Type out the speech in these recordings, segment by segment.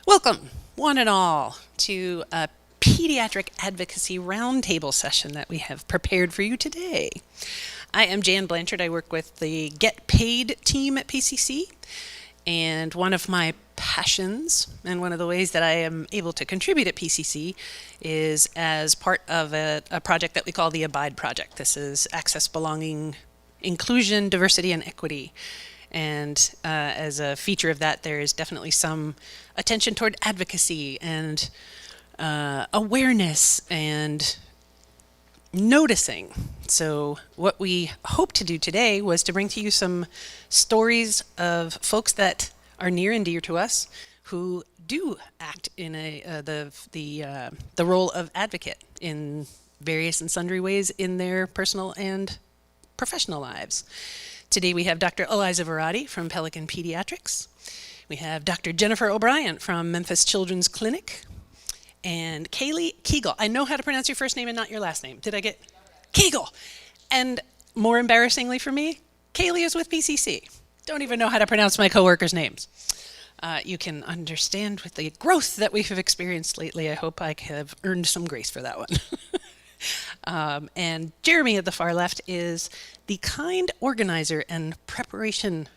Welcome, one and all, to a Pediatric Advocacy Roundtable session that we have prepared for you today. I am Jan Blanchard. I work with the Get Paid team at PCC, and one of my passions and one of the ways that I am able to contribute at PCC is as part of a project that we call the Abide Project. This is access, belonging, inclusion, diversity, and equity. And as a feature of that, there is definitely some attention toward advocacy and awareness and noticing. So what we hope to do today was to bring to you some stories of folks that are near and dear to us who do act in the role of advocate in various and sundry ways in their personal and professional lives. Today we have Dr. Eliza Varadi from Pelican Pediatrics. We have Dr. Jennifer O'Brien from Memphis Children's Clinic. And Kaylee Kegel. I know how to pronounce your first name and not your last name. Did I get Kegel? And more embarrassingly for me, Kaylee is with PCC. Don't even know how to pronounce my coworkers' names. You can understand with the growth that we have experienced lately. I hope I have earned some grace for that one. And Jeremy at the far left is the kind organizer and preparation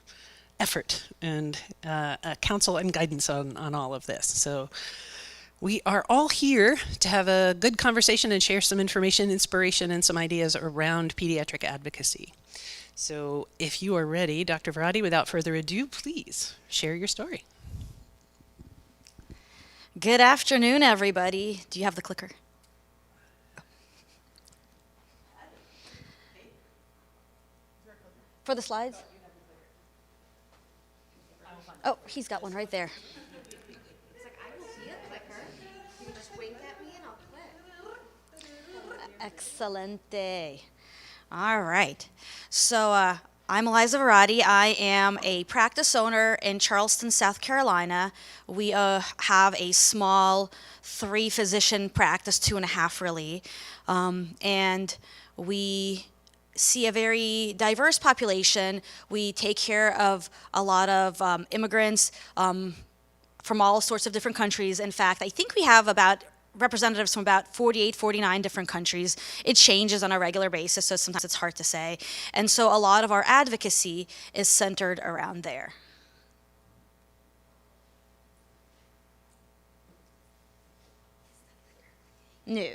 effort and counsel and guidance on all of this. So we are all here to have a good conversation and share some information, inspiration, and some ideas around pediatric advocacy. So if you are ready, Dr. Varadi, without further ado, please share your story. Good afternoon, everybody. Do you have the clicker? For the slides? Oh, he's got one right there. It's like, I don't see a clicker. You can just wink at me and I'll click. Excelente. All right. So I'm Eliza Varadi. I am a practice owner in Charleston, South Carolina. We have a small 3-physician practice, 2.5 really. And we see a very diverse population. We take care of a lot of immigrants from all sorts of different countries. In fact, I think we have about representatives from about 48, 49 different countries. It changes on a regular basis, so sometimes it's hard to say. And so a lot of our advocacy is centered around there. No.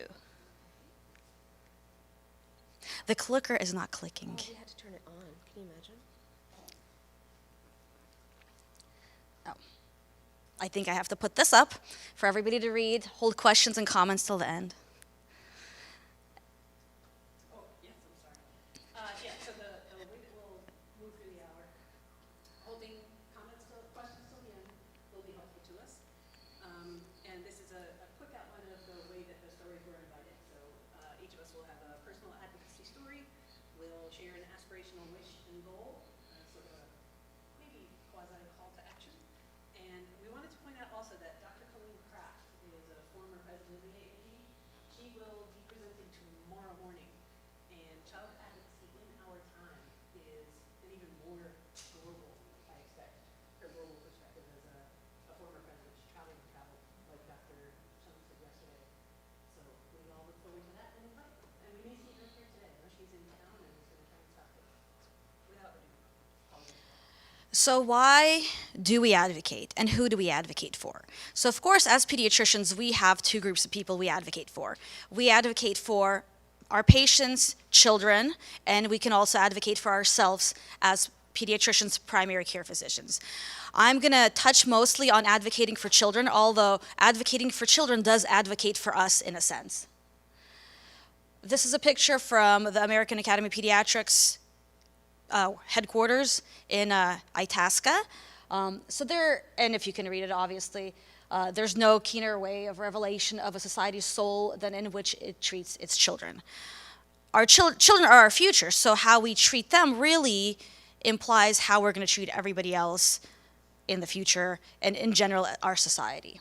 The clicker is not clicking. You had to turn it on. Can you imagine? Oh. I think I have to put this up for everybody to read, hold questions and comments till the end. Oh, yes, I'm sorry. So the way that we'll move through the hour, holding comments till questions till the end will be helpful to us. And this is a quick outline of the way that the stories were invited. So each of us will have a personal advocacy story. We'll share an aspirational wish and goal, sort of a maybe quasi call to action. And we wanted to point out also that Dr. Colleen Kraft is a former president of the AAD. She will be presenting tomorrow morning. And child advocacy in our time is an even more global, I expect, her global perspective as a former president. She's traveling like Dr. Chung said yesterday. So we all look forward to that and invite her. And we may see her here today. I know she's in town and is going to try and stop it. Without ado, So why do we advocate, and who do we advocate for? So of course, as pediatricians, we have 2 groups of people we advocate for. We advocate for our patients, children, and we can also advocate for ourselves as pediatricians, primary care physicians. I'm going to touch mostly on advocating for children, although advocating for children does advocate for us in a sense. This is a picture from the American Academy of Pediatrics headquarters in Itasca. So there, and if you can read it, obviously, there's no keener way of revelation of a society's soul than in which it treats its children. Our children are our future, so how we treat them really implies how we're going to treat everybody else in the future and in general our society.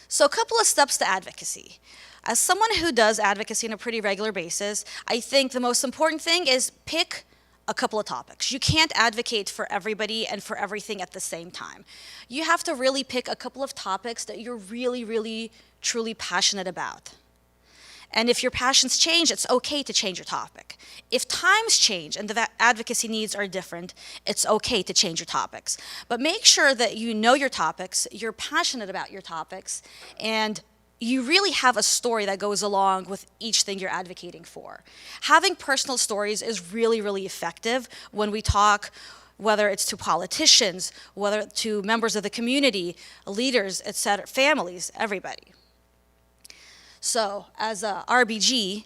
So a couple of steps to advocacy. As someone who does advocacy on a pretty regular basis, I think the most important thing is pick a couple of topics. You can't advocate for everybody and for everything at the same time. You have to really pick a couple of topics that you're really, really, truly passionate about. And if your passions change, it's okay to change your topic. If times change and the advocacy needs are different, it's okay to change your topics. But make sure that you know your topics, you're passionate about your topics, and you really have a story that goes along with each thing you're advocating for. Having personal stories is really, really effective when we talk, whether it's to politicians, whether to members of the community, leaders, etc., families, everybody. So as a RBG,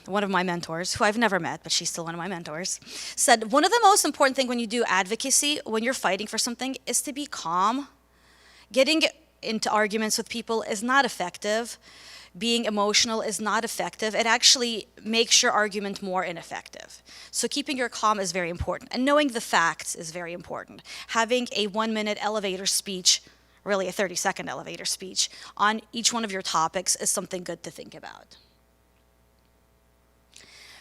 one of my mentors, who I've never met, but she's still one of my mentors, said one of the most important things when you do advocacy, when you're fighting for something, is to be calm. Getting into arguments with people is not effective. Being emotional is not effective. It actually makes your argument more ineffective. So keeping your calm is very important. And knowing the facts is very important. Having a 1-minute elevator speech, really a 30-second elevator speech, on each one of your topics is something good to think about.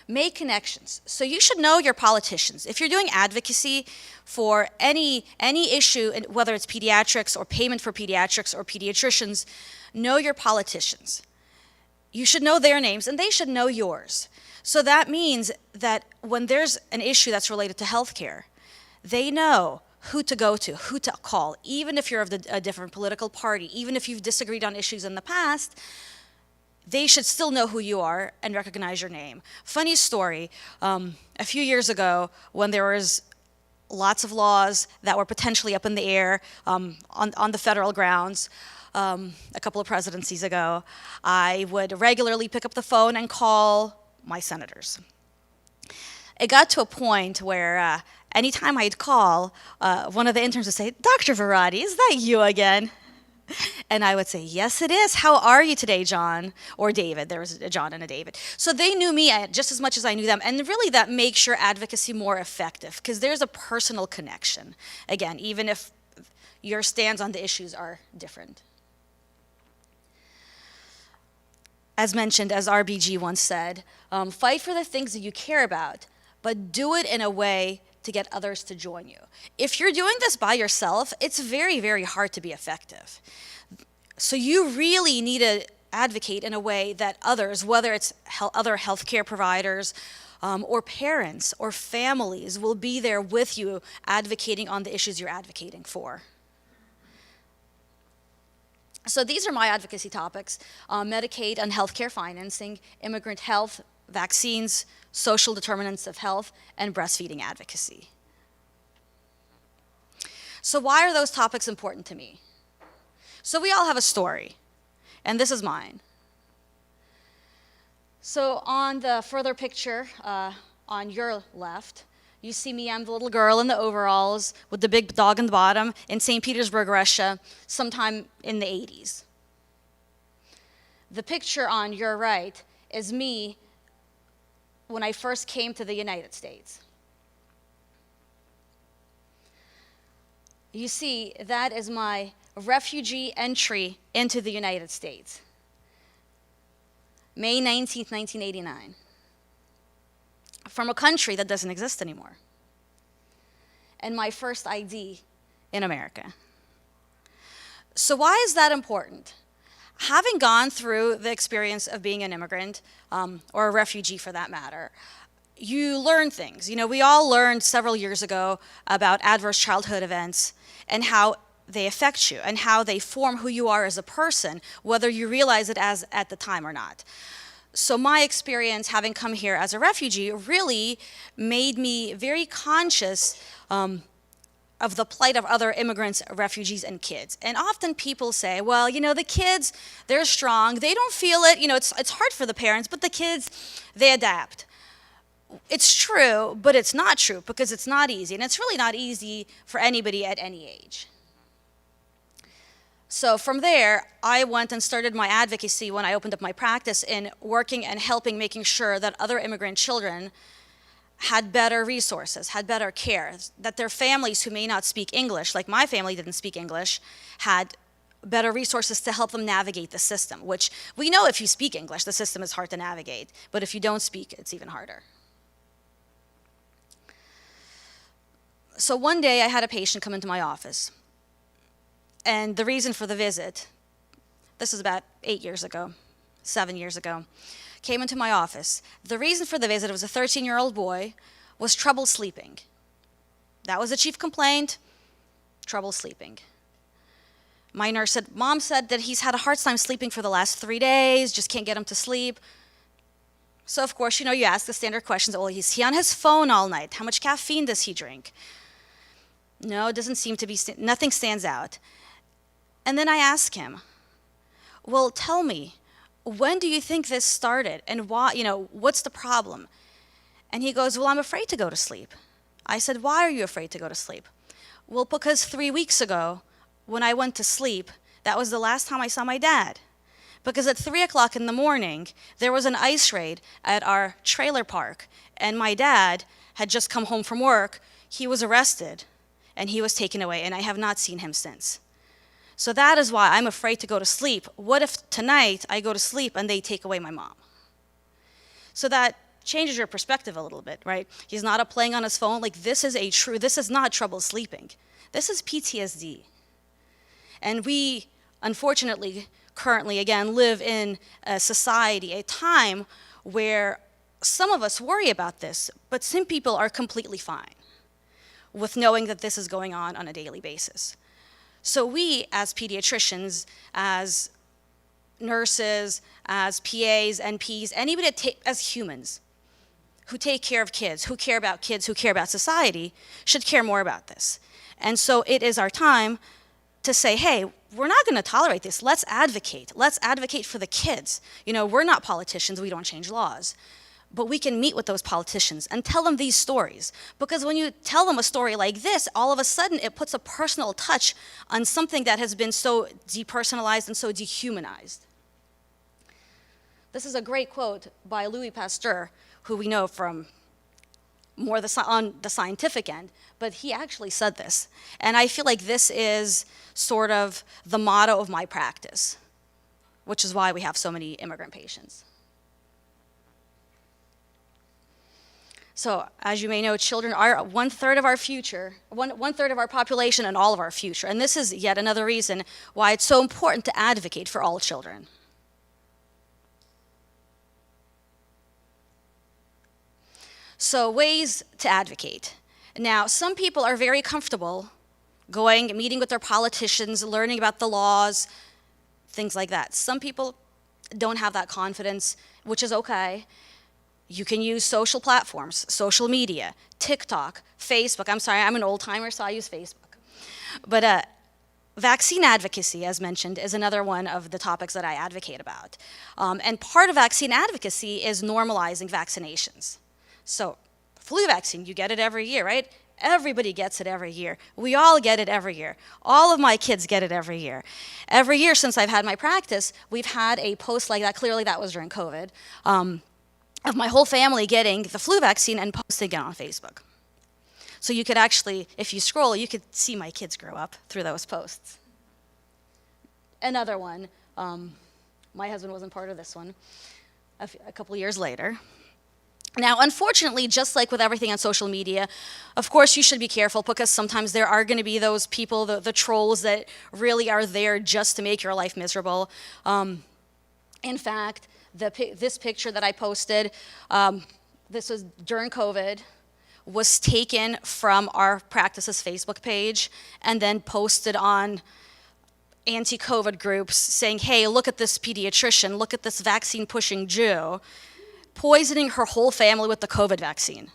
Make connections. So you should know your politicians. If you're doing advocacy for any issue, whether it's pediatrics or payment for pediatrics or pediatricians, know your politicians. You should know their names and they should know yours. So that means that when there's an issue that's related to healthcare, they know who to go to, who to call, even if you're of a different political party, even if you've disagreed on issues in the past, they should still know who you are and recognize your name. Funny story, a few years ago when there was lots of laws that were potentially up in the air on the federal grounds, a couple of presidencies ago, I would regularly pick up the phone and call my senators. It got to a point where anytime I'd call, one of the interns would say, "Dr. Varadi, is that you again?" And I would say, "Yes, it is. How are you today, John?" Or David. There was a John and a David. So they knew me just as much as I knew them. And really that makes your advocacy more effective because there's a personal connection. Again, even if your stands on the issues are different. As mentioned, as RBG once said, fight for the things that you care about, but do it in a way to get others to join you. If you're doing this by yourself, it's very, very hard to be effective. So you really need to advocate in a way that others, whether it's other healthcare providers or parents or families, will be there with you advocating on the issues you're advocating for. So these are my advocacy topics: Medicaid and healthcare financing, immigrant health, vaccines, social determinants of health, and breastfeeding advocacy. So why are those topics important to me? So we all have a story, and this is mine. So on the further picture on your left, you see me, I'm the little girl in the overalls with the big dog in the bottom in St. Petersburg, Russia, sometime in the 80s. The picture on your right is me when I first came to the United States. You see, that is my refugee entry into the United States. May 19th, 1989. From a country that doesn't exist anymore. And my first ID in America. So why is that important? Having gone through the experience of being an immigrant, or a refugee for that matter, you learn things. You know, we all learned several years ago about adverse childhood events and how they affect you and how they form who you are as a person, whether you realize it as at the time or not. So my experience having come here as a refugee really made me very conscious of the plight of other immigrants, refugees, and kids. And often people say, well, you know, the kids, they're strong, they don't feel it, you know, it's hard for the parents, but the kids, they adapt. It's true, but it's not true because it's not easy, and it's really not easy for anybody at any age. So from there, I went and started my advocacy when I opened up my practice in working and helping, making sure that other immigrant children had better resources, had better care, that their families who may not speak English, like my family didn't speak English, had better resources to help them navigate the system, which we know if you speak English, the system is hard to navigate, but if you don't speak, it's even harder. So one day I had a patient come into my office. And the reason for the visit, this is about 8 years ago, 7 years ago, came into my office. The reason for the visit was a 13-year-old boy was trouble sleeping. That was the chief complaint, trouble sleeping. My nurse said, Mom said that he's had a hard time sleeping for the last 3 days, just can't get him to sleep. So of course, you ask the standard questions. Well, is he on his phone all night? How much caffeine does he drink? No, it doesn't seem to be, nothing stands out. And then I ask him, well, tell me, when do you think this started and why, what's the problem? And he goes, well, I'm afraid to go to sleep. I said, why are you afraid to go to sleep? Well, because 3 weeks ago, when I went to sleep, that was the last time I saw my dad. Because at 3 o'clock in the morning, there was an ice raid at our trailer park, and my dad had just come home from work. He was arrested, and he was taken away, and I have not seen him since. So that is why I'm afraid to go to sleep. What if tonight I go to sleep and they take away my mom? So that changes your perspective a little bit, right? He's not playing on his phone. Like, this is not trouble sleeping. This is PTSD. And we, unfortunately, currently, again, live in a society, a time where some of us worry about this, but some people are completely fine with knowing that this is going on a daily basis. So we, as pediatricians, as nurses, as PAs, NPs, anybody as humans who take care of kids, who care about society, should care more about this. And so it is our time to say, hey, we're not going to tolerate this. Let's advocate. Let's advocate for the kids. We're not politicians. We don't change laws. But we can meet with those politicians and tell them these stories. Because when you tell them a story like this, all of a sudden it puts a personal touch on something that has been so depersonalized and so dehumanized. This is a great quote by Louis Pasteur, who we know from more on the scientific end, but he actually said this. And I feel like this is sort of the motto of my practice, which is why we have so many immigrant patients. So, as you may know, children are 1/3 of our future, 1/3 of our population and all of our future. And this is yet another reason why it's so important to advocate for all children. So, ways to advocate. Now, some people are very comfortable going, meeting with their politicians, learning about the laws, things like that. Some people don't have that confidence, which is okay. You can use social platforms, social media, TikTok, Facebook. I'm sorry, I'm an old timer, so I use Facebook. But vaccine advocacy, as mentioned, is another one of the topics that I advocate about. And part of vaccine advocacy is normalizing vaccinations. So flu vaccine, you get it every year, right? Everybody gets it every year. We all get it every year. All of my kids get it every year. Every year since I've had my practice, we've had a post like that. Clearly that was during COVID. Of my whole family getting the flu vaccine and posting it on Facebook. So you could actually, if you scroll, you could see my kids grow up through those posts. Another one, my husband wasn't part of this one, a couple years later. Now, unfortunately, just like with everything on social media, of course you should be careful because sometimes there are going to be those people, the trolls that really are there just to make your life miserable. In fact, this picture that I posted, this was during COVID, was taken from our practice's Facebook page and then posted on anti-COVID groups saying, hey, look at this pediatrician, look at this vaccine-pushing Jew, poisoning her whole family with the COVID vaccine.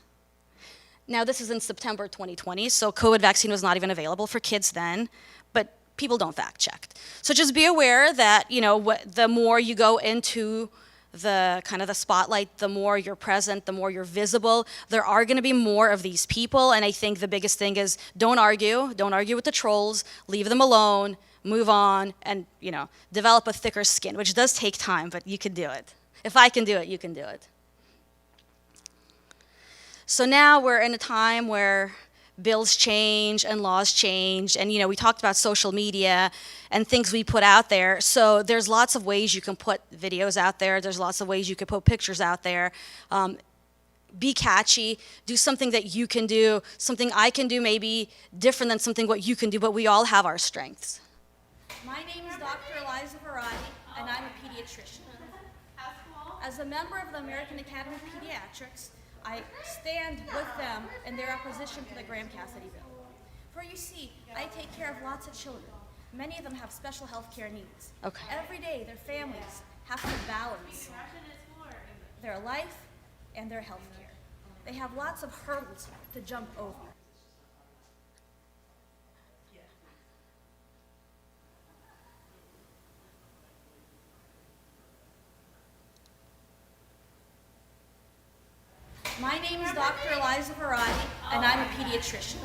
Now, this is in September 2020, so COVID vaccine was not even available for kids then, but people don't fact check. So just be aware that, the more you go into the kind of the spotlight, the more you're present, the more you're visible, there are going to be more of these people. And I think the biggest thing is don't argue with the trolls, leave them alone, move on, and, develop a thicker skin, which does take time, but you can do it. If I can do it, you can do it. So now we're in a time where bills change and laws change, and we talked about social media and things we put out there. So there's lots of ways you can put videos out there. There's lots of ways you can put pictures out there. be catchy, do something that you can do, something I can do maybe different than something what you can do, but we all have our strengths. My name is Dr. Eliza Varadi, and I'm a pediatrician. As a member of the American Academy of Pediatrics, I stand with them in their opposition to the Graham-Cassidy bill. For you see, I take care of lots of children. Many of them have special health care needs. Okay. Every day, their families have to balance their life and their health care. They have lots of hurdles to jump over. My name is Dr. Eliza Varadi, and I'm a pediatrician.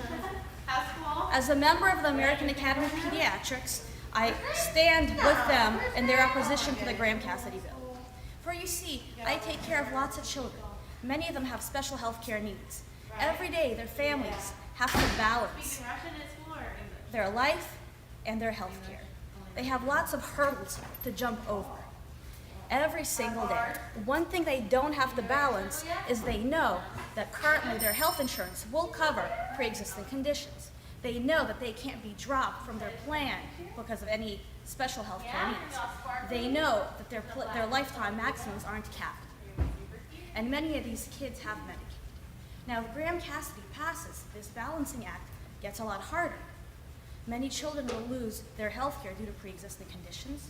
As a member of the American Academy of Pediatrics, I stand with them in their opposition to the Graham-Cassidy bill. For you see, I take care of lots of children. Many of them have special health care needs. Every day, their families have to balance their life and their health care. They have lots of hurdles to jump over. Every single day. One thing they don't have to balance is they know that currently their health insurance will cover pre-existing conditions. They know that they can't be dropped from their plan because of any special health care needs. They know that their lifetime maximums aren't capped. And many of these kids have Medicaid. Now, if Graham-Cassidy passes, this balancing act gets a lot harder. Many children will lose their health care due to pre-existing conditions.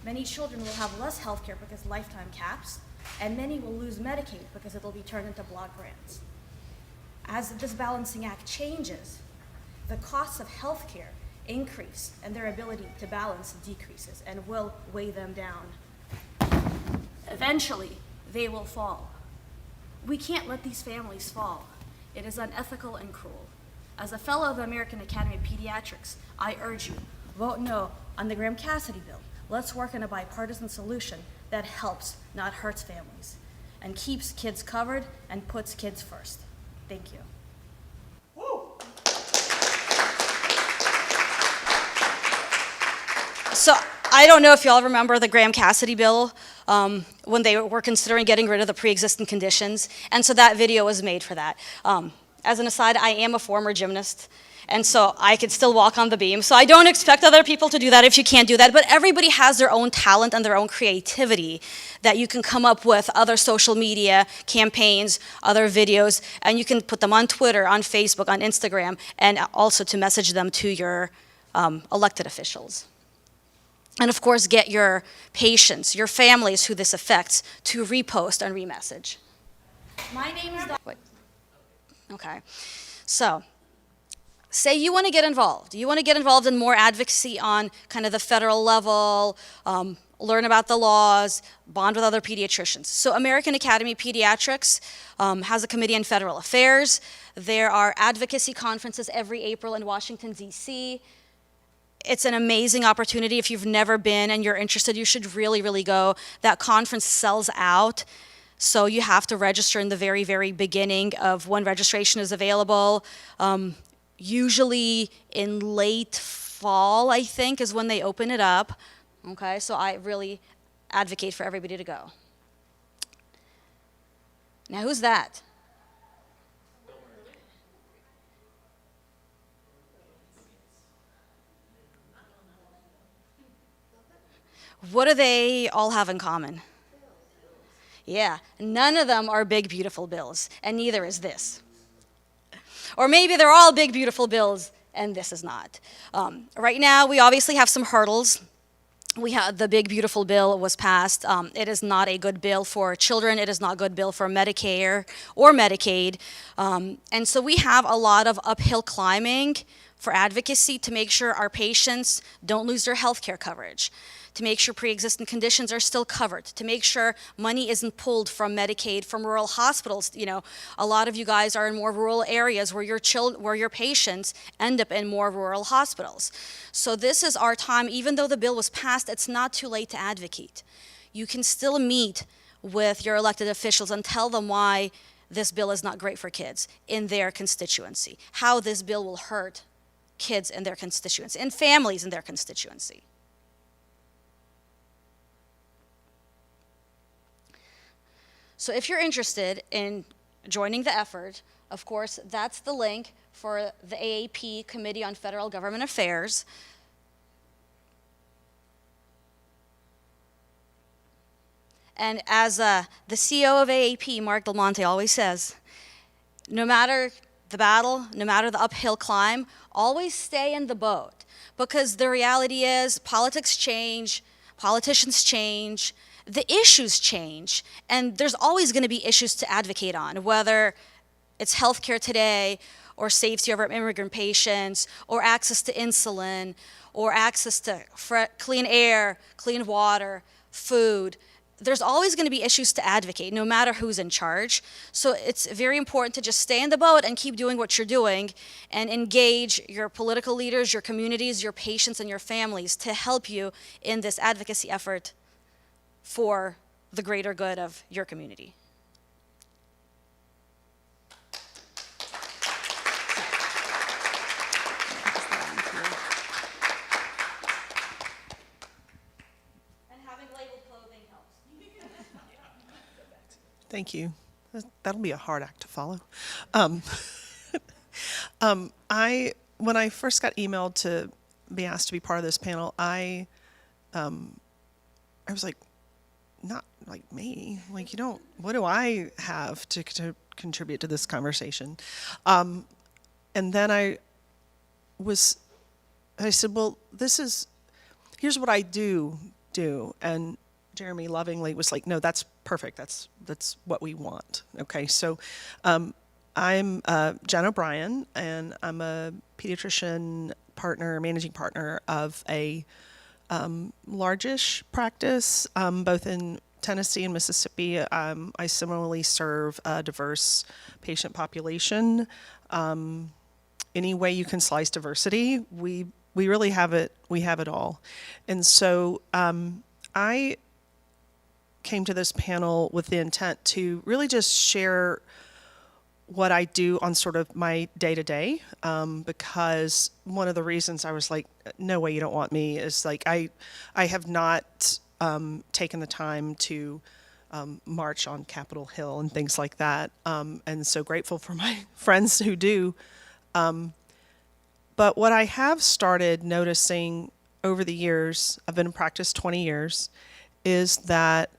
Many children will have less health care because lifetime caps, and many will lose Medicaid because it will be turned into block grants. As this balancing act changes, the costs of health care increase and their ability to balance decreases and will weigh them down. Eventually, they will fall. We can't let these families fall. It is unethical and cruel. As a fellow of the American Academy of Pediatrics, I urge you, vote no on the Graham-Cassidy bill. Let's work on a bipartisan solution that helps, not hurts families, and keeps kids covered and puts kids first. Thank you. So I don't know if y'all remember the Graham-Cassidy bill when they were considering getting rid of the pre-existing conditions, and so that video was made for that. As an aside, I am a former gymnast, and so I could still walk on the beam. So I don't expect other people to do that if you can't do that, but everybody has their own talent and their own creativity that you can come up with other social media campaigns, other videos, and you can put them on Twitter, on Facebook, on Instagram, and also to message them to your elected officials. And of course, get your patients, your families who this affects, to repost and remessage. My name is Dr. Okay, so say you want to get involved. You want to get involved in more advocacy on kind of the federal level, learn about the laws, bond with other pediatricians. So American Academy of Pediatrics has a committee on federal affairs. There are advocacy conferences every April in Washington, D.C. It's an amazing opportunity. If you've never been and you're interested, you should really, really go. That conference sells out. So you have to register in the very, very beginning of when registration is available. Usually in late fall, I think, is when they open it up. Okay, so I really advocate for everybody to go. Now, who's that? What do they all have in common? Yeah, none of them are big, beautiful bills, and neither is this. Or maybe they're all big, beautiful bills, and this is not. Right now, we obviously have some hurdles. The big, beautiful bill was passed. It is not a good bill for children. It is not a good bill for Medicare or Medicaid. And so we have a lot of uphill climbing for advocacy to make sure our patients don't lose their health care coverage, to make sure pre-existing conditions are still covered, to make sure money isn't pulled from Medicaid, from rural hospitals. You know, a lot of you guys are in more rural areas where your patients end up in more rural hospitals. So this is our time. Even though the bill was passed, it's not too late to advocate. You can still meet with your elected officials and tell them why this bill is not great for kids in their constituency, how this bill will hurt kids in their constituency and families in their constituency. So if you're interested in joining the effort. Of course, that's the link for the AAP Committee on Federal Government Affairs. And as the CEO of AAP, Mark Del Monte, always says, no matter the battle, no matter the uphill climb, always stay in the boat. Because the reality is politics change, politicians change, the issues change, and there's always going to be issues to advocate on, whether it's healthcare today, or safety of our immigrant patients, or access to insulin, or access to clean air, clean water, food. There's always going to be issues to advocate, no matter who's in charge. So it's very important to just stay in the boat and keep doing what you're doing and engage your political leaders, your communities, your patients, and your families to help you in this advocacy effort for the greater good of your community. Thank you. That'll be a hard act to follow. When I first got emailed to be asked to be part of this panel, I was like, not like me. Like, what do I have to contribute to this conversation? And then I said, well, here's what I do. And Jeremy lovingly was like, no, that's perfect. That's what we want. Okay, so I'm Jen O'Brien, and I'm a pediatrician managing partner of a largish practice, both in Tennessee and Mississippi. I similarly serve a diverse patient population. Any way you can slice diversity, we really have it. We have it all, and so I came to this panel with the intent to really just share what I do on sort of my day-to-day, because one of the reasons I was like, no way, you don't want me, is like I have not taken the time to march on Capitol Hill and things like that, and so grateful for my friends who do. But what I have started noticing over the years, I've been in practice 20 years, is that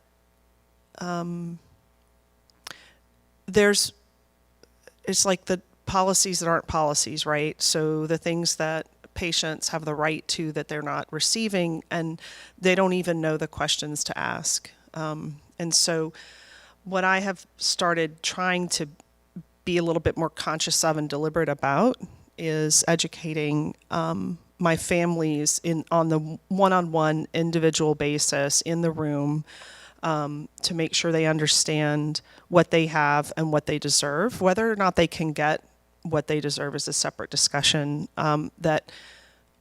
it's like the policies that aren't policies, right? So the things that patients have the right to that they're not receiving, and they don't even know the questions to ask. And so what I have started trying to be a little bit more conscious of and deliberate about is educating my families on the one-on-one individual basis in the room, to make sure they understand what they have and what they deserve. Whether or not they can get what they deserve is a separate discussion. That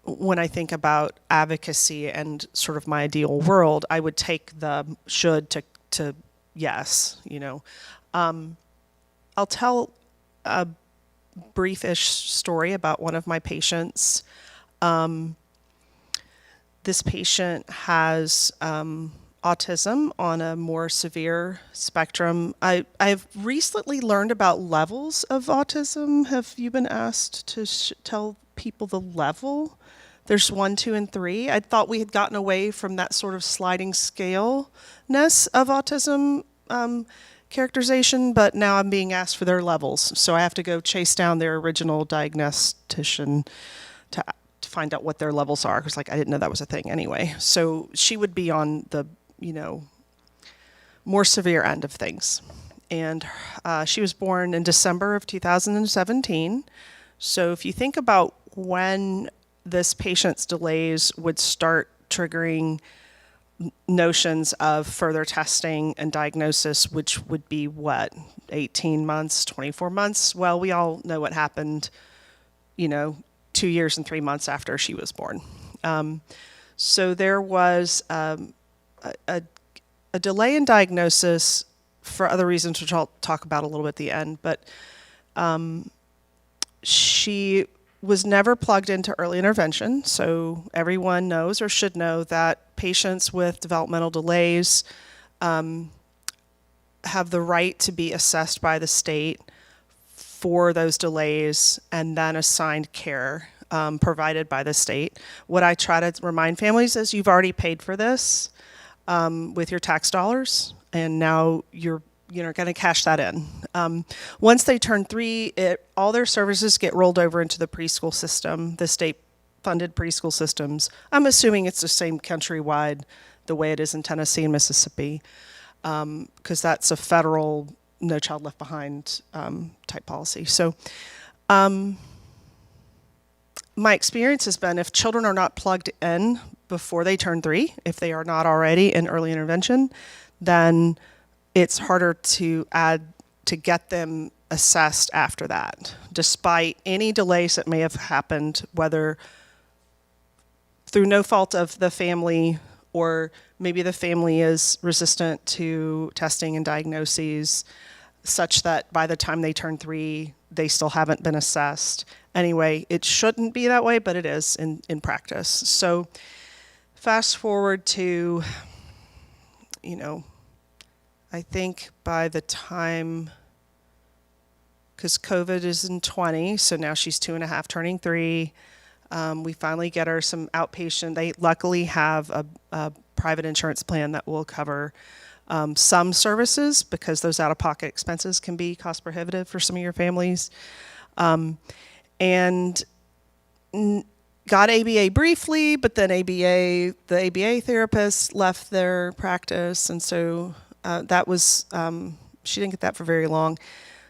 when I think about advocacy and sort of my ideal world, I would take the should to yes, I'll tell a briefish story about one of my patients. This patient has autism on a more severe spectrum. I've recently learned about levels of autism. Have you been asked to tell people the level? There's 1, 2, and 3. I thought we had gotten away from that sort of sliding scale-ness of autism characterization, but now I'm being asked for their levels. So I have to go chase down their original diagnostician to find out what their levels are, because I didn't know that was a thing anyway. So she would be on the more severe end of things. And she was born in December of 2017. So if you think about when this patient's delays would start triggering notions of further testing and diagnosis, which would be 18 months, 24 months? Well, we all know what happened, 2 years and 3 months after she was born. So there was a delay in diagnosis for other reasons, which I'll talk about a little bit at the end, but she was never plugged into early intervention. So everyone knows or should know that patients with developmental delays have the right to be assessed by the state for those delays and then assigned care provided by the state. What I try to remind families is you've already paid for this with your tax dollars, and now you're going to cash that in. Once they turn 3, all their services get rolled over into the preschool system, the state-funded preschool systems. I'm assuming it's the same countrywide, the way it is in Tennessee and Mississippi, because that's a federal No Child Left Behind type policy. So my experience has been if children are not plugged in before they turn 3, if they are not already in early intervention, then it's harder to get them assessed after that, despite any delays that may have happened, whether through no fault of the family or maybe the family is resistant to testing and diagnoses such that by the time they turn 3, they still haven't been assessed. Anyway, it shouldn't be that way, but it is in practice. So fast forward to, I think by the time, because COVID is in 20, so now she's 2.5, turning 3. We finally get her some outpatient. They luckily have a private insurance plan that will cover some services because those out-of-pocket expenses can be cost prohibitive for some of your families. And got ABA briefly, but then the ABA therapist left their practice, and so that was, she didn't get that for very long.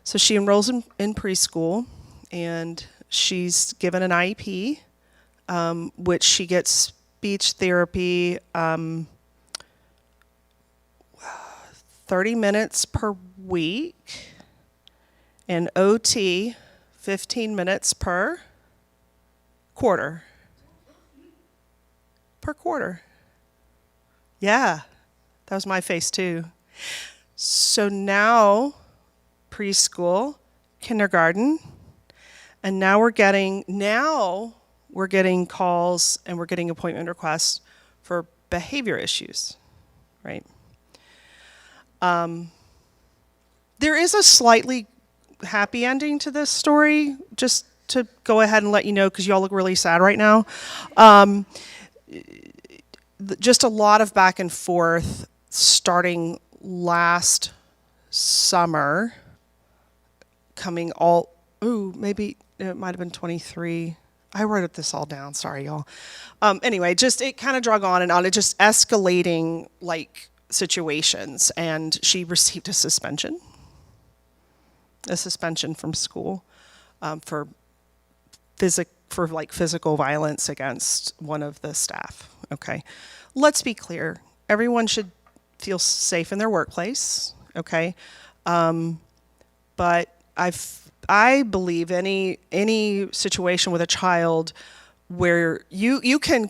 So she enrolls in preschool, and she's given an IEP, which she gets speech therapy 30 minutes per week, and OT 15 minutes per quarter. Per quarter. Yeah, that was my face too. So now preschool, kindergarten, and now we're getting calls and we're getting appointment requests for behavior issues, right? There is a slightly happy ending to this story, just to go ahead and let you know, because y'all look really sad right now. Just a lot of back and forth starting last summer, maybe it might have been 23. I wrote this all down, sorry y'all. Anyway, just it kind of drug on and on. It just escalating like situations, and she received a suspension from school for physical violence against one of the staff. Okay, let's be clear. Everyone should feel safe in their workplace. Okay, but I believe any situation with a child where you can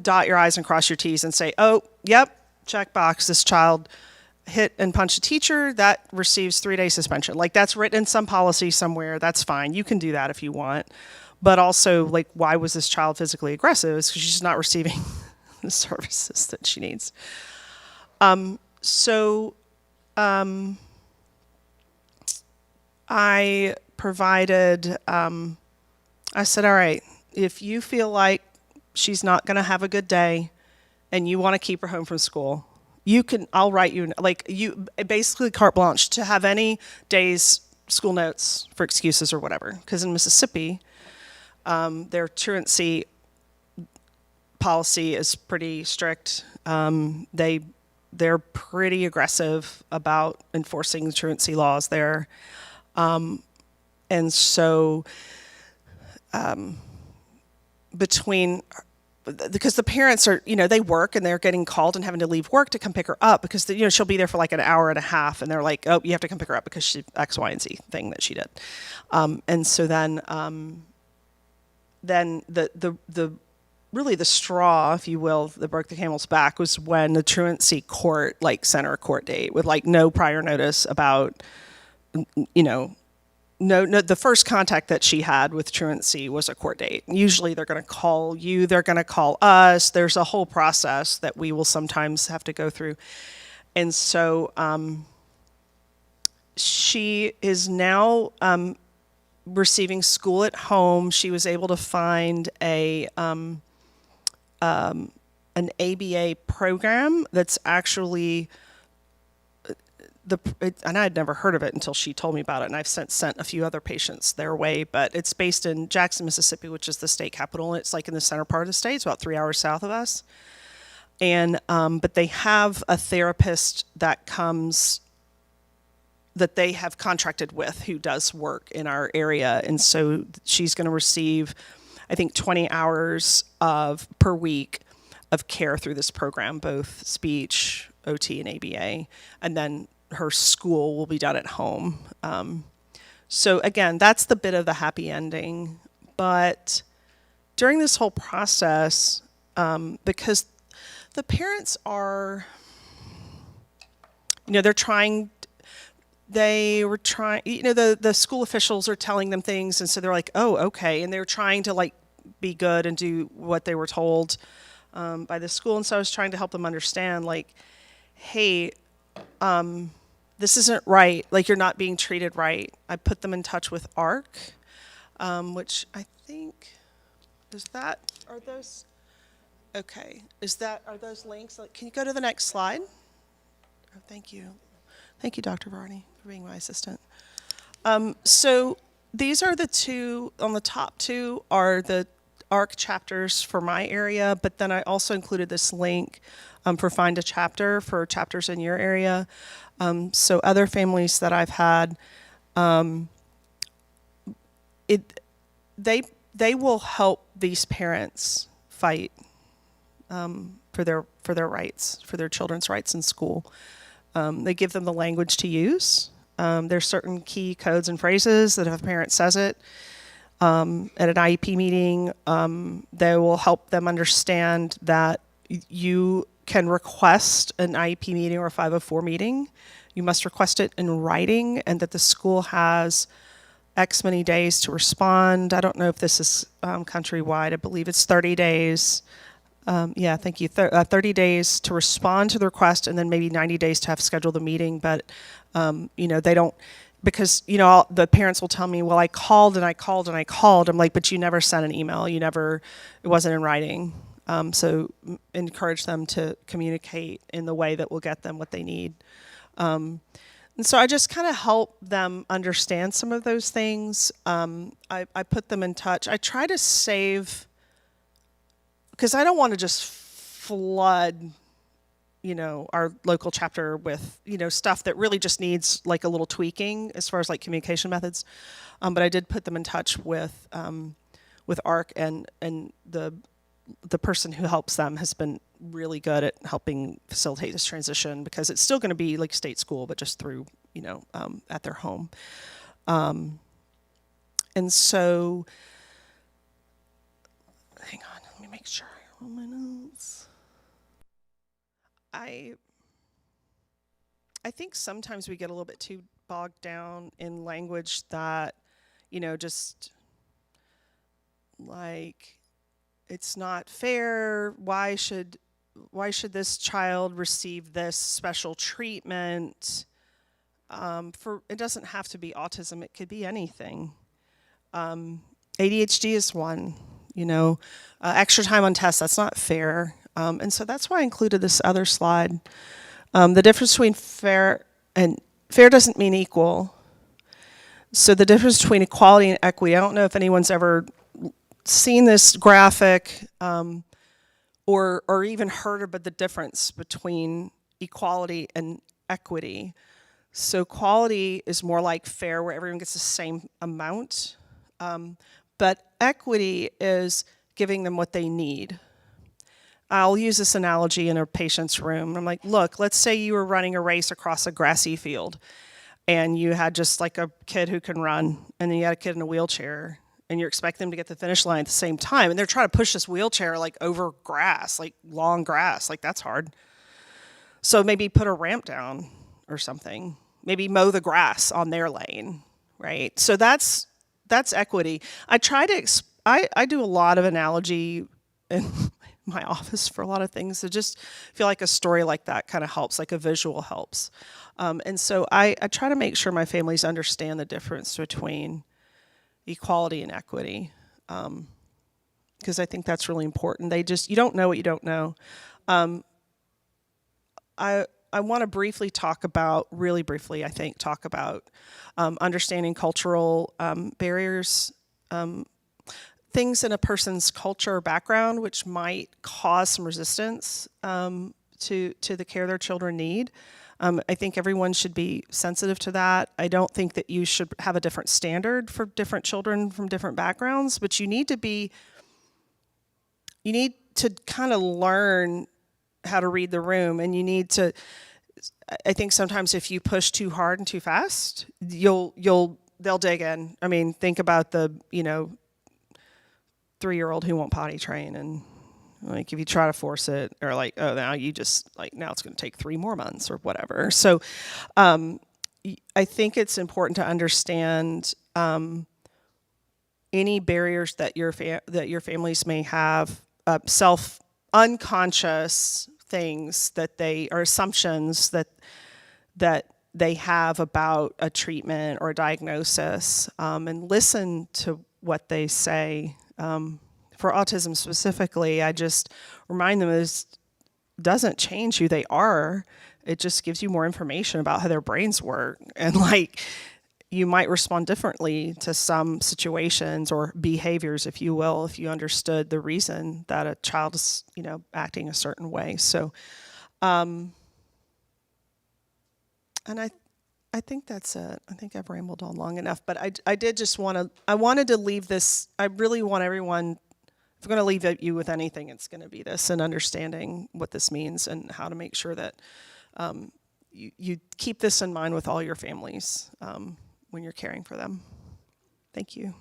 dot your I's and cross your T's and say, oh, yep, check box, this child hit and punched a teacher, that receives 3-day suspension. Like, that's written in some policy somewhere, that's fine. You can do that if you want. But also, like, why was this child physically aggressive? It's because she's not receiving the services that she needs. I provided, I said, all right, if you feel like she's not going to have a good day and you want to keep her home from school, I'll write you, basically carte blanche to have any days school notes for excuses or whatever. Because in Mississippi, their truancy policy is pretty strict. They're pretty aggressive about enforcing truancy laws there. And so because the parents are, they work and they're getting called and having to leave work to come pick her up because, she'll be there for like an hour and a half and they're like, oh, you have to come pick her up because she X, Y, and Z thing that she did. And so then the really the straw, if you will, that broke the camel's back was when the truancy court sent her a court date with no prior notice about, No, the first contact that she had with truancy was a court date. Usually they're going to call you, they're going to call us. There's a whole process that we will sometimes have to go through. And so she is now receiving school at home. She was able to find an ABA program that's actually and I had never heard of it until she told me about it, and I've sent a few other patients their way, but it's based in Jackson, Mississippi, which is the state capital, and it's like in the center part of the state. It's about 3 hours south of us. And but they have a therapist that they have contracted with who does work in our area, and so she's going to receive, I think, 20 hours per week of care through this program, both speech, OT, and ABA, and then her school will be done at home. So again, that's the bit of the happy ending. But during this whole process, because the parents are, they were trying, the school officials are telling them things, and so they're like, oh, okay, and they're trying to like be good and do what they were told by the school. And so I was trying to help them understand, like, hey, this isn't right. Like, you're not being treated right. I put them in touch with ARC, which I think, are those links? Like, can you go to the next slide? Oh, thank you. Thank you, Dr. Varney, for being my assistant. So these are the two, on the top two are the ARC chapters for my area, but then I also included this link for Find a Chapter for chapters in your area. So other families that I've had, they will help these parents fight for their rights, for their children's rights in school. They give them the language to use. There's certain key codes and phrases that if a parent says it at an IEP meeting, they will help them understand that you can request an IEP meeting or a 504 meeting. You must request it in writing, and that the school has X many days to respond. I don't know if this is countrywide. I believe it's 30 days. Yeah, thank you. 30 days to respond to the request, and then maybe 90 days to have scheduled the meeting. But, they don't, because, the parents will tell me, well, I called and I called and I called. I'm like, but you never sent an email. It wasn't in writing. So encourage them to communicate in the way that will get them what they need. And so I just kind of help them understand some of those things. I put them in touch. I try to save, because I don't want to just flood, our local chapter with, stuff that really just needs like a little tweaking as far as like communication methods. But I did put them in touch with ARC, and the person who helps them has been really good at helping facilitate this transition, because it's still going to be like state school, but just through, at their home. And so, hang on, let me make sure I roll my notes. I think sometimes we get a little bit too bogged down in language that, just like, it's not fair. Why should this child receive this special treatment? It doesn't have to be autism. It could be anything. ADHD is one. Extra time on tests. That's not fair. And so that's why I included this other slide. The difference between fair doesn't mean equal. So the difference between equality and equity. I don't know if anyone's ever seen this graphic or even heard about the difference between equality and equity. So quality is more like fair, where everyone gets the same amount, but equity is giving them what they need. I'll use this analogy in a patient's room. I'm like, look, let's say you were running a race across a grassy field, and you had just like a kid who can run, and then you had a kid in a wheelchair, and you're expecting them to get to the finish line at the same time, and they're trying to push this wheelchair like over grass, like long grass, like that's hard. So maybe put a ramp down or something. Maybe mow the grass on their lane, right? So that's equity. I do a lot of analogy in my office for a lot of things. So just feel like a story like that kind of helps, like a visual helps. And so I try to make sure my families understand the difference between equality and equity, because I think that's really important. You don't know what you don't know. I want to briefly talk about, really briefly, I think, talk about understanding cultural barriers, things in a person's culture or background which might cause some resistance to the care their children need. I think everyone should be sensitive to that. I don't think that you should have a different standard for different children from different backgrounds, but you need to kind of learn how to read the room, and I think sometimes if you push too hard and too fast, they'll dig in. I mean, think about the 3-year-old who won't potty train, and like if you try to force it, or like, oh, now it's going to take 3 more months or whatever. So I think it's important to understand any barriers that your families may have, unconscious things that they are assumptions that they have about a treatment or a diagnosis, and listen to what they say. For autism specifically, I just remind them it doesn't change who they are. It just gives you more information about how their brains work, and like you might respond differently to some situations or behaviors, if you will, if you understood the reason that a child is, acting a certain way. So, and I think that's it. I think I've rambled on long enough, but I did just I wanted to leave this. I really want everyone, if I'm going to leave you with anything, it's going to be this, and understanding what this means and how to make sure that you keep this in mind with all your families when you're caring for them. Thank you.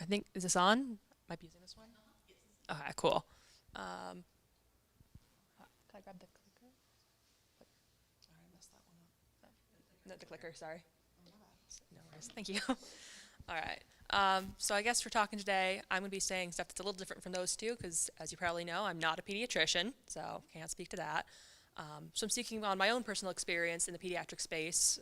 I think is this on? Might be using this one. Okay, cool. Can I grab the clicker? Sorry, I messed that one up. No, the clicker. Sorry. No worries. Thank you. All right. So I guess for talking today, I'm going to be saying stuff that's a little different from those two, because as you probably know, I'm not a pediatrician, so can't speak to that. So I'm speaking on my own personal experience in the pediatric space,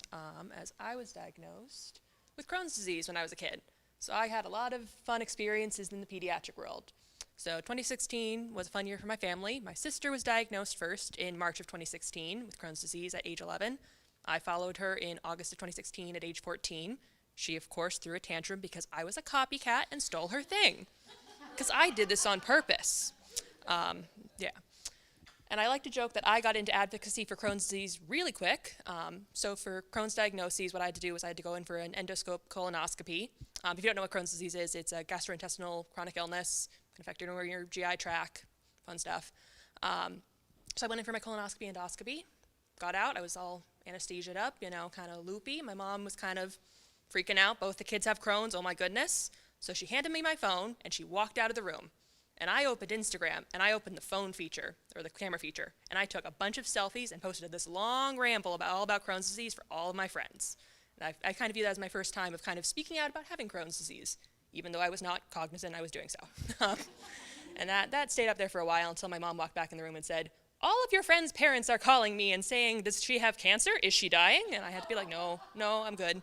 as I was diagnosed with Crohn's disease when I was a kid. So I had a lot of fun experiences in the pediatric world. So 2016 was a fun year for my family. My sister was diagnosed first in March of 2016 with Crohn's disease at age 11. I followed her in August of 2016 at age 14. She, of course, threw a tantrum because I was a copycat and stole her thing. Because I did this on purpose. Yeah. And I like to joke that I got into advocacy for Crohn's disease really quick. So for Crohn's diagnoses, what I had to do was I had to go in for an endoscope colonoscopy. If you don't know what Crohn's disease is, it's a gastrointestinal chronic illness, can affect your GI tract, fun stuff. So I went in for my colonoscopy, endoscopy, got out. I was all anesthesiaed up, kind of loopy. My mom was kind of freaking out. Both the kids have Crohn's, oh my goodness. So she handed me my phone and she walked out of the room. And I opened Instagram, and I opened the phone feature, or the camera feature, and I took a bunch of selfies and posted this long ramble all about Crohn's disease for all of my friends. And I kind of view that as my first time of kind of speaking out about having Crohn's disease, even though I was not cognizant I was doing so. And that stayed up there for a while until my mom walked back in the room and said, all of your friends' parents are calling me and saying, does she have cancer? Is she dying? And I had to be like, no, I'm good.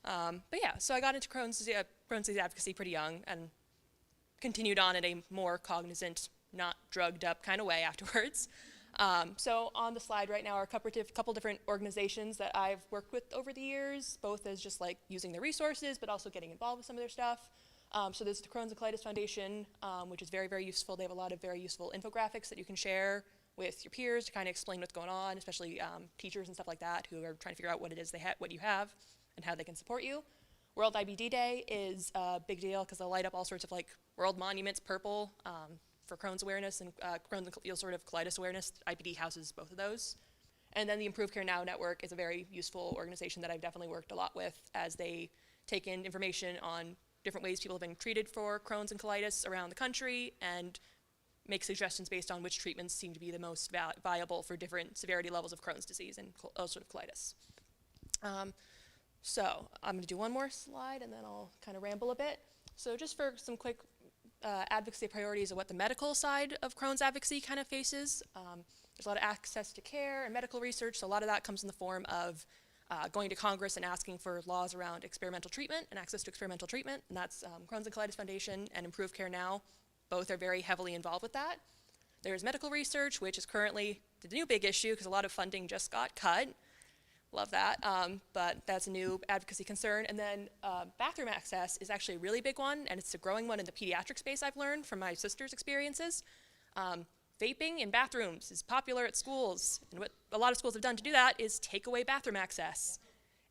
But yeah, so I got into Crohn's disease advocacy pretty young, and continued on in a more cognizant, not drugged up kind of way afterwards. So on the slide right now are a couple different organizations that I've worked with over the years, both as just like using their resources, but also getting involved with some of their stuff. So there's the Crohn's and Colitis Foundation, which is very, very useful. They have a lot of very useful infographics that you can share with your peers to kind of explain what's going on, especially teachers and stuff like that who are trying to figure out what it is what you have and how they can support you. World IBD Day is a big deal because they'll light up all sorts of like world monuments purple for Crohn's awareness and Crohn's and sort of colitis awareness. IBD houses both of those. And then the Improve Care Now Network is a very useful organization that I've definitely worked a lot with as they take in information on different ways people have been treated for Crohn's and colitis around the country and make suggestions based on which treatments seem to be the most viable for different severity levels of Crohn's disease and ulcerative colitis. So I'm going to do one more slide and then I'll kind of ramble a bit. So just for some quick advocacy priorities of what the medical side of Crohn's advocacy kind of faces. There's a lot of access to care and medical research, so a lot of that comes in the form of going to Congress and asking for laws around experimental treatment and access to experimental treatment, and that's Crohn's and Colitis Foundation and Improve Care Now. Both are very heavily involved with that. There's medical research, which is currently the new big issue because a lot of funding just got cut. Love that, but that's a new advocacy concern. And then bathroom access is actually a really big one, and it's a growing one in the pediatric space I've learned from my sister's experiences. Vaping in bathrooms is popular at schools, and what a lot of schools have done to do that is take away bathroom access.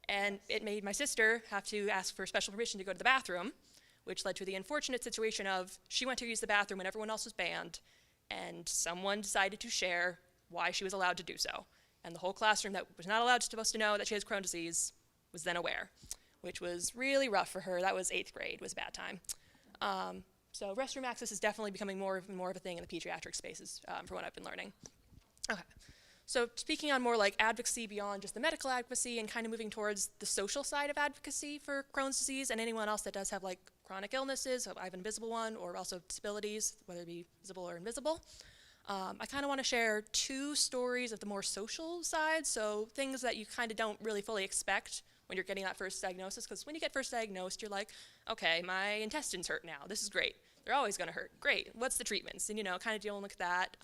And it made my sister have to ask for special permission to go to the bathroom, which led to the unfortunate situation of she went to use the bathroom when everyone else was banned, and someone decided to share why she was allowed to do so. And the whole classroom that was not supposed to know that she has Crohn's disease was then aware, which was really rough for her. That was 8th grade, was a bad time. So restroom access is definitely becoming more of a thing in the pediatric spaces, from what I've been learning. Okay, so speaking on more like advocacy beyond just the medical advocacy and kind of moving towards the social side of advocacy for Crohn's disease and anyone else that does have like chronic illnesses, I have an invisible one, or also disabilities, whether it be visible or invisible. I kind of want to share 2 stories of the more social side, so things that you kind of don't really fully expect when you're getting that first diagnosis, because when you get first diagnosed, you're like, okay, my intestines hurt now, this is great. They're always going to hurt, great, what's the treatments? And kind of dealing with that.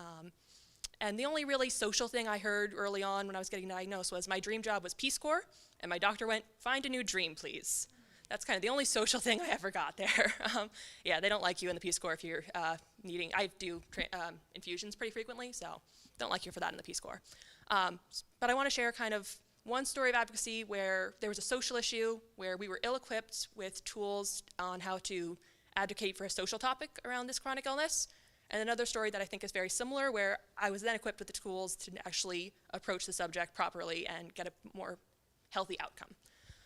And the only really social thing I heard early on when I was getting diagnosed was my dream job was Peace Corps, and my doctor went, find a new dream, please. That's kind of the only social thing I ever got there. Yeah, they don't like you in the Peace Corps if you're I do infusions pretty frequently, so don't like you for that in the Peace Corps. But I want to share kind of one story of advocacy where there was a social issue where we were ill-equipped with tools on how to advocate for a social topic around this chronic illness. And another story that I think is very similar where I was then equipped with the tools to actually approach the subject properly and get a more healthy outcome.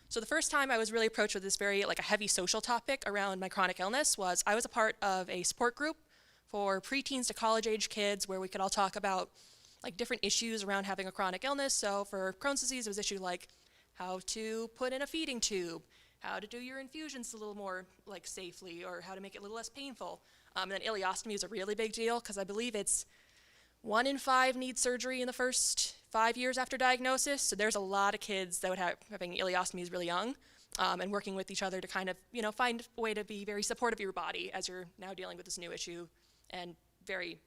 So the first time I was really approached with this very a heavy social topic around my chronic illness was I was a part of a support group for preteens to college-age kids where we could all talk about different issues around having a chronic illness. So for Crohn's disease, it was issue like how to put in a feeding tube, how to do your infusions a little more safely, or how to make it a little less painful. And then ileostomy is a really big deal because I believe it's 1 in 5 need surgery in the first 5 years after diagnosis. So there's a lot of kids that would having ileostomies really young, and working with each other to kind of find a way to be very supportive of your body as you're now dealing with this new issue and very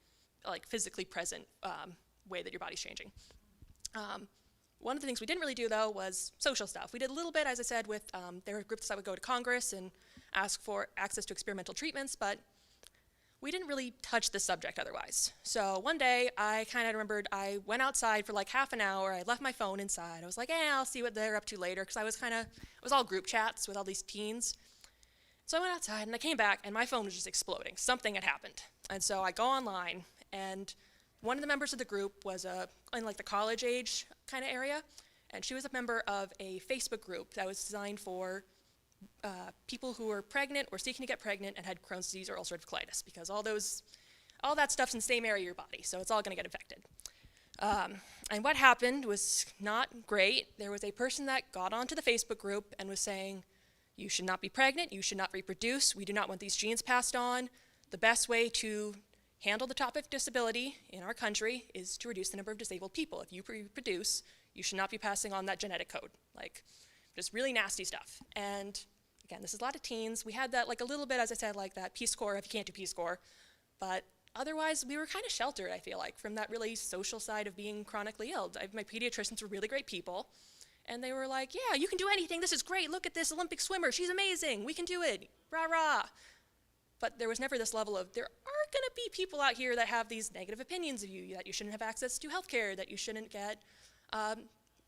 physically present way that your body's changing. One of the things we didn't really do, though, was social stuff. We did a little bit, as I said, with there were groups that would go to Congress and ask for access to experimental treatments, but we didn't really touch the subject otherwise. So one day, I kind of remembered I went outside for half an hour. I left my phone inside. I was like, I'll see what they're up to later, because it was all group chats with all these teens. So I went outside, and I came back, and my phone was just exploding. Something had happened. And so I go online, and one of the members of the group was in the college age kind of area, and she was a member of a Facebook group that was designed for people who were pregnant or seeking to get pregnant and had Crohn's disease or ulcerative colitis, because all that stuff's in the same area of your body, so it's all going to get infected. And what happened was not great. There was a person that got onto the Facebook group and was saying, you should not be pregnant, you should not reproduce, we do not want these genes passed on. The best way to handle the topic of disability in our country is to reduce the number of disabled people. If you reproduce, you should not be passing on that genetic code. Just really nasty stuff. And again, this is a lot of teens. We had that a little bit, as I said, that Peace Corps, if you can't do Peace Corps. But otherwise, we were kind of sheltered, I feel from that really social side of being chronically ill. My pediatricians were really great people. And they were like, yeah, you can do anything. This is great. Look at this Olympic swimmer. She's amazing. We can do it. Rah, rah. But there was never this level of, there are going to be people out here that have these negative opinions of you, that you shouldn't have access to healthcare, that you shouldn't get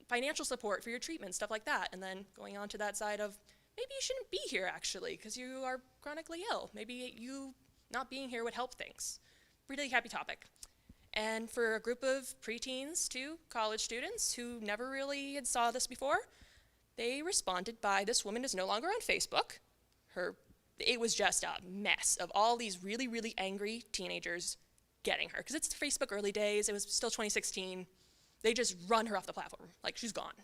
financial support for your treatment, stuff like that. And then going on to that side of, maybe you shouldn't be here actually because you are chronically ill. Maybe you not being here would help things. Really happy topic. And for a group of preteens to college students who never really had saw this before, they responded by, this woman is no longer on Facebook. It was just a mess of all these really, really angry teenagers getting her, because it's Facebook early days. It was still 2016. They just run her off the platform. Like, she's gone.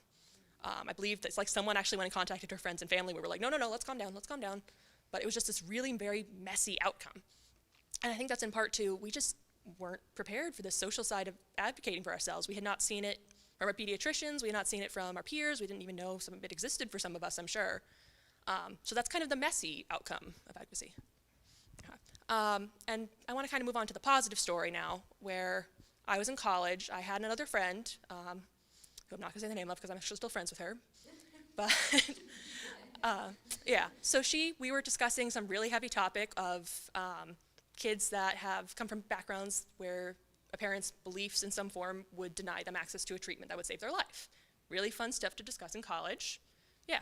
I believe that it's like someone actually went and contacted her friends and family. We were like, no, let's calm down, let's calm down. But it was just this really very messy outcome. And I think that's in part too, we just weren't prepared for the social side of advocating for ourselves. We had not seen it from our pediatricians. We had not seen it from our peers. We didn't even know some of it existed for some of us, I'm sure. So that's kind of the messy outcome of advocacy. And I want to kind of move on to the positive story now, where I was in college. I had another friend, who I'm not going to say the name of because I'm actually still friends with her. But yeah, so we were discussing some really heavy topic of kids that have come from backgrounds where a parent's beliefs in some form would deny them access to a treatment that would save their life. Really fun stuff to discuss in college. Yeah.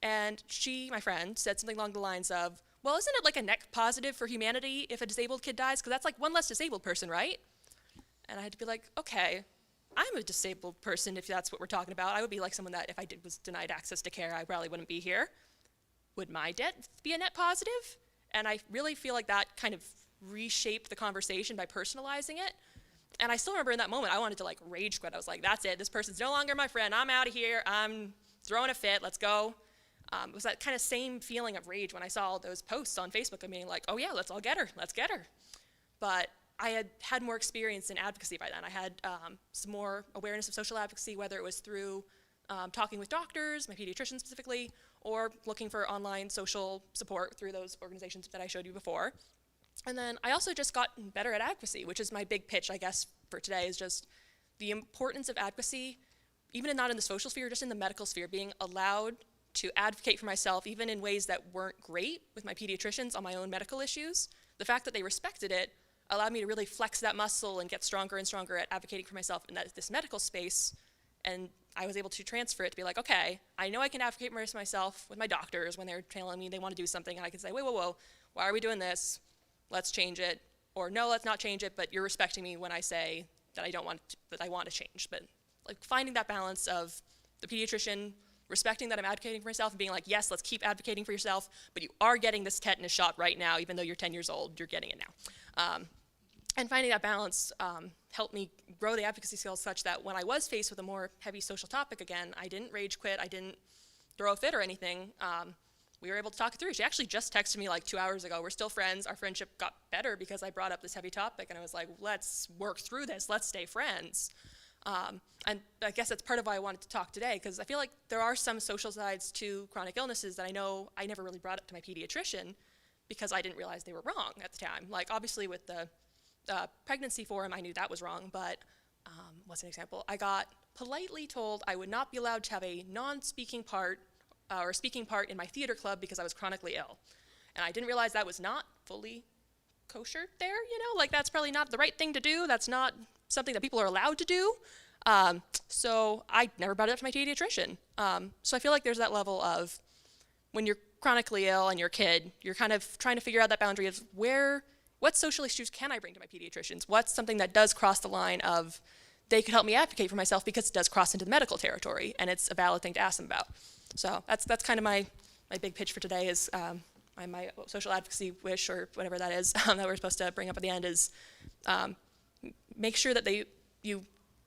And she, my friend, said something along the lines of, well, isn't it like a net positive for humanity if a disabled kid dies? Because that's like one less disabled person, right? And I had to be like, okay, I'm a disabled person if that's what we're talking about. I would be like someone that if I was denied access to care, I probably wouldn't be here. Would my death be a net positive? And I really feel like that kind of reshaped the conversation by personalizing it. And I still remember in that moment, I wanted to like rage quit. I was like, that's it, this person's no longer my friend. I'm out of here, I'm throwing a fit, let's go. It was that kind of same feeling of rage when I saw all those posts on Facebook of being like, oh yeah, let's all get her, let's get her. But I had more experience in advocacy by then. I had some more awareness of social advocacy, whether it was through talking with doctors, my pediatrician specifically, or looking for online social support through those organizations that I showed you before. And then I also just got better at advocacy, which is my big pitch, I guess, for today, is just the importance of advocacy, even not in the social sphere, just in the medical sphere, being allowed to advocate for myself, even in ways that weren't great with my pediatricians on my own medical issues. The fact that they respected it allowed me to really flex that muscle and get stronger and stronger at advocating for myself in this medical space. And I was able to transfer it to be like, okay, I know I can advocate for myself with my doctors when they're telling me they want to do something, and I can say, whoa, why are we doing this? Let's change it. Or no, let's not change it, but you're respecting me when I say that I want to change. But like finding that balance of the pediatrician respecting that I'm advocating for myself and being like, yes, let's keep advocating for yourself, but you are getting this tetanus shot right now, even though you're 10 years old, you're getting it now. And finding that balance helped me grow the advocacy skills such that when I was faced with a more heavy social topic again, I didn't rage quit, I didn't throw a fit or anything. We were able to talk it through. She actually just texted me like 2 hours ago. We're still friends. Our friendship got better because I brought up this heavy topic, and I was like, let's work through this, let's stay friends. And I guess that's part of why I wanted to talk today, because I feel like there are some social sides to chronic illnesses that I know I never really brought up to my pediatrician because I didn't realize they were wrong at the time. Like obviously with the pregnancy forum, I knew that was wrong, but what's an example? I got politely told I would not be allowed to have a non-speaking part or speaking part in my theater club because I was chronically ill. And I didn't realize that was not fully kosher there, you know? Like that's probably not the right thing to do. That's not something that people are allowed to do. So I never brought it up to my pediatrician. So I feel like there's that level of when you're chronically ill and you're a kid, you're kind of trying to figure out that boundary of what social issues can I bring to my pediatricians? What's something that does cross the line of they could help me advocate for myself because it does cross into the medical territory and it's a valid thing to ask them about. So that's kind of my big pitch for today is my social advocacy wish or whatever that is that we're supposed to bring up at the end is make sure that you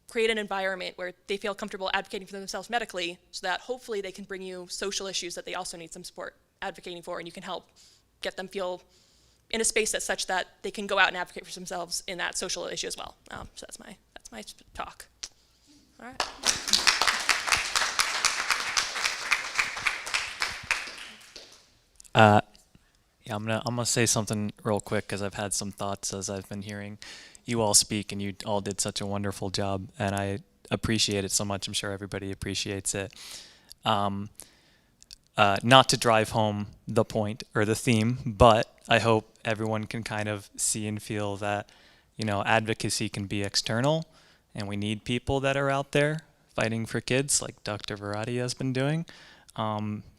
create an environment where they feel comfortable advocating for themselves medically so that hopefully they can bring you social issues that they also need some support advocating for, and you can help get them feel in a space that's such that they can go out and advocate for themselves in that social issue as well. So that's my talk. All right. Yeah, I'm gonna say something real quick because I've had some thoughts as I've been hearing you all speak, and you all did such a wonderful job, and I appreciate it so much. I'm sure everybody appreciates it. Not to drive home the point or the theme, but I hope everyone can kind of see and feel that, advocacy can be external, and we need people that are out there fighting for kids like Dr. Varadi has been doing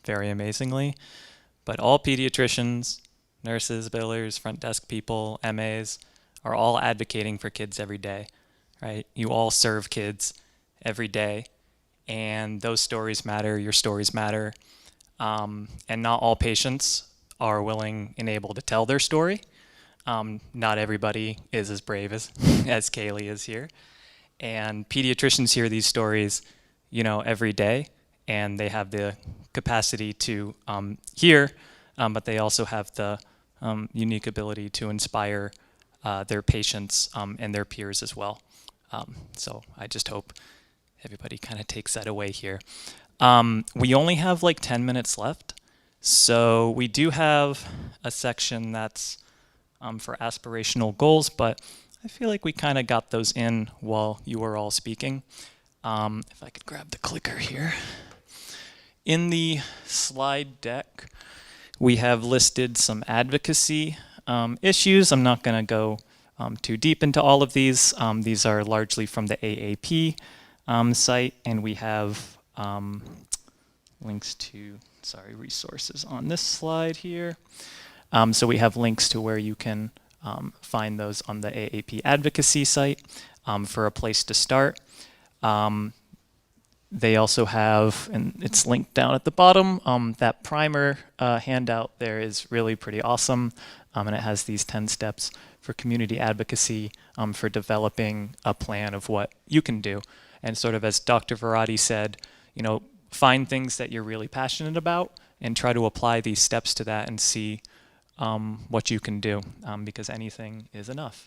very amazingly. But all pediatricians, nurses, billers, front desk people, MAs are all advocating for kids every day, right? You all serve kids every day, and those stories matter, your stories matter. And not all patients are willing and able to tell their story. not everybody is as brave as, as Kaylee is here. And pediatricians hear these stories, you know, every day, and they have the capacity to hear, but they also have the unique ability to inspire their patients and their peers as well. So I just hope everybody kind of takes that away here. We only have like 10 minutes left, so we do have a section that's for aspirational goals, but I feel like we kind of got those in while you were all speaking. If I could grab the clicker here. In the slide deck, we have listed some advocacy issues. I'm not going to go too deep into all of these. These are largely from the AAP site, and we have links to, resources on this slide here. So we have links to where you can find those on the AAP advocacy site for a place to start. They also have, and it's linked down at the bottom, that primer handout there is really pretty awesome, and it has these 10 steps for community advocacy for developing a plan of what you can do. And sort of as Dr. Varadi said, you know, find things that you're really passionate about and try to apply these steps to that and see what you can do, because anything is enough.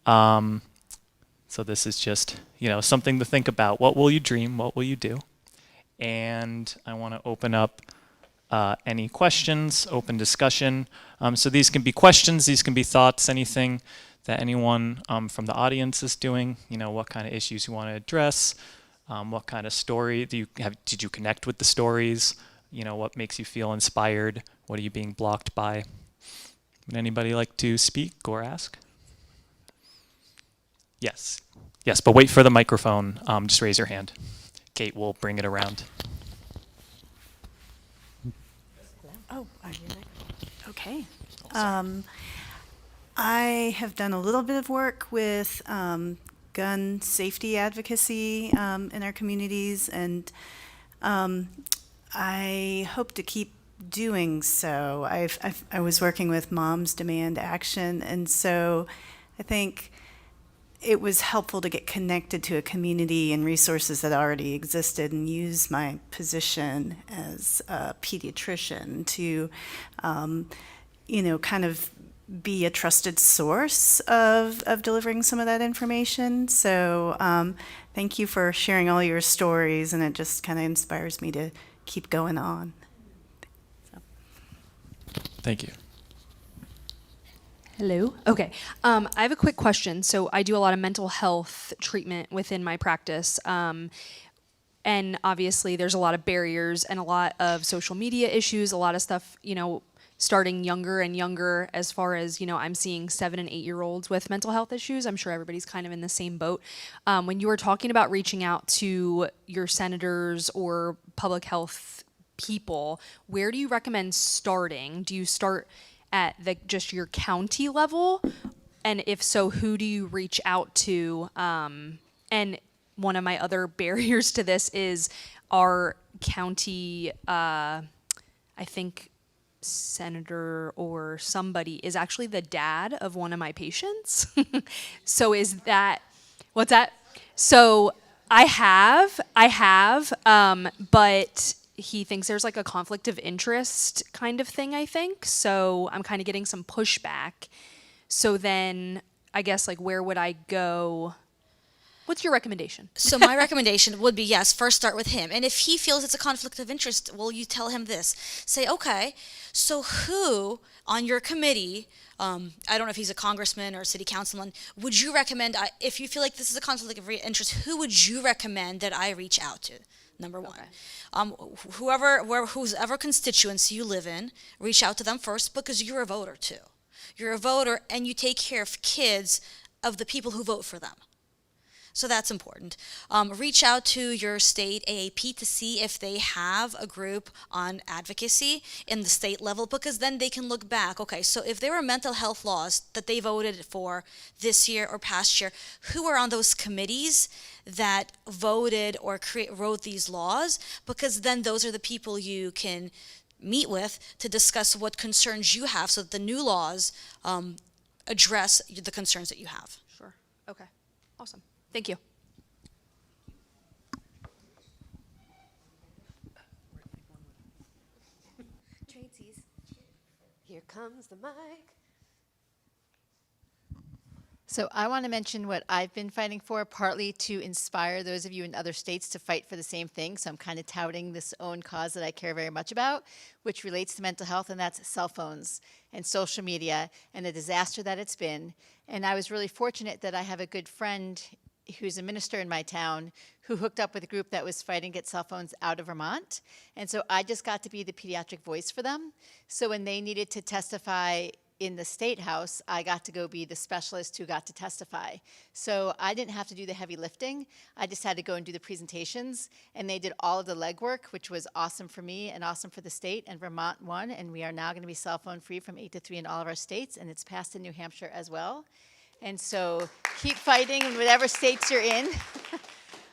So this is just, you know, something to think about. What will you dream? What will you do? And I want to open up any questions, open discussion. So these can be questions, these can be thoughts, anything that anyone from the audience is doing. You know, what kind of issues you want to address, what kind of story do you have? Did you connect with the stories? You know, what makes you feel inspired? What are you being blocked by? Would anybody like to speak or ask? Yes. Yes, but wait for the microphone. Just raise your hand. Kate will bring it around. Oh, okay. I have done a little bit of work with gun safety advocacy in our communities, and I hope to keep doing so. I was working with Moms Demand Action, and so I think it was helpful to get connected to a community and resources that already existed and use my position as a pediatrician to, you know, kind of be a trusted source of delivering some of that information. So thank you for sharing all your stories, and it just kind of inspires me to keep going on. Thank you. Hello. Okay. I have a quick question. So I do a lot of mental health treatment within my practice. And obviously there's a lot of barriers and a lot of social media issues, a lot of stuff, you know, starting younger and younger as far as, you know, I'm seeing 7 and 8 year olds with mental health issues. I'm sure everybody's kind of in the same boat. When you were talking about reaching out to your senators or public health people, where do you recommend starting? Do you start at just your county level? And if so, who do you reach out to? And one of my other barriers to this is our county, I think senator or somebody is actually the dad of one of my patients. So is that, what's that? So I have, but he thinks there's like a conflict of interest kind of thing, I think. So I'm kind of getting some pushback. So then I guess, like, where would I go? What's your recommendation? So my recommendation would be, yes, first start with him. And if he feels it's a conflict of interest, well, you tell him this. Say, okay, so who on your committee, I don't know if he's a congressman or a city councilman, would you recommend, if you feel like this is a conflict of interest, who would you recommend that I reach out to? Number one. Okay. Whose constituency you live in, reach out to them first, because you're a voter too. You're a voter, and you take care of kids of the people who vote for them. So that's important. Reach out to your state AAP to see if they have a group on advocacy in the state level, because then they can look back. Okay, so if there were mental health laws that they voted for this year or past year, who are on those committees that voted or wrote these laws? Because then those are the people you can meet with to discuss what concerns you have, so that the new laws address the concerns that you have. Sure. Okay. Awesome. Thank you. Tracy's. Here comes the mic. So I want to mention what I've been fighting for, partly to inspire those of you in other states to fight for the same thing. So I'm kind of touting this own cause that I care very much about, which relates to mental health, and that's cell phones and social media and the disaster that it's been. And I was really fortunate that I have a good friend who's a minister in my town who hooked up with a group that was fighting to get cell phones out of Vermont. And so I just got to be the pediatric voice for them. So when they needed to testify in the State House, I got to go be the specialist who got to testify. So I didn't have to do the heavy lifting. I just had to go and do the presentations, and they did all of the legwork, which was awesome for me and awesome for the state, and Vermont won, and we are now going to be cell phone free from 8 to 3 in all of our states, and it's passed in New Hampshire as well. And so keep fighting in whatever states you're in,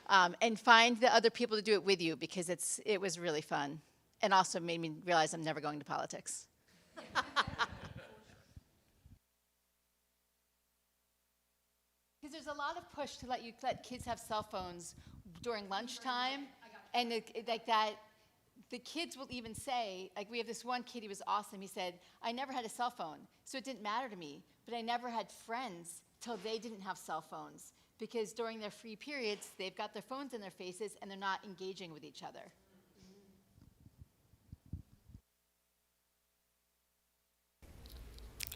and find the other people to do it with you, because it was really fun, and also made me realize I'm never going to politics. Because there's a lot of push to let kids have cell phones during lunchtime, and like that, the kids will even say, like we have this one kid, he was awesome, he said, I never had a cell phone, so it didn't matter to me, but I never had friends till they didn't have cell phones, because during their free periods, they've got their phones in their faces and they're not engaging with each other.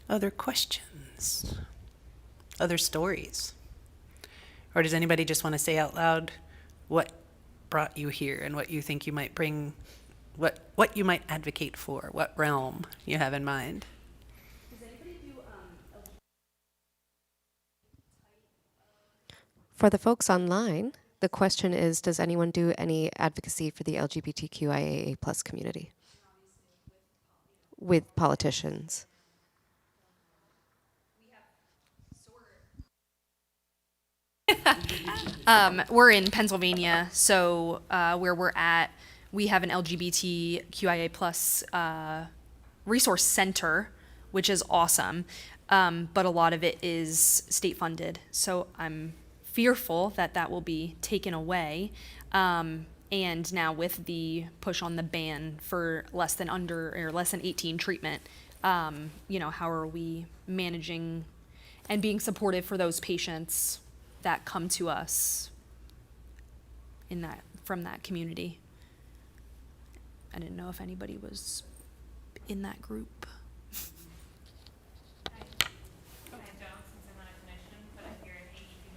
Other questions? Other stories? Or does anybody just want to say out loud what brought you here and what you think you might bring, what you might advocate for, what realm you have in mind? Does anybody do For the folks online, the question is, does anyone do any advocacy for the LGBTQIAA+ community? With politicians. We're in Pennsylvania, so where we're at, we have an LGBTQIA plus resource center, which is awesome, but a lot of it is state funded. So I'm fearful that that will be taken away. And now with the push on the ban for less than 18 treatment, how are we managing and being supportive for those patients that come to us from that community? I didn't know if anybody was in that group. I don't, since I'm not a clinician, but if you're an AEP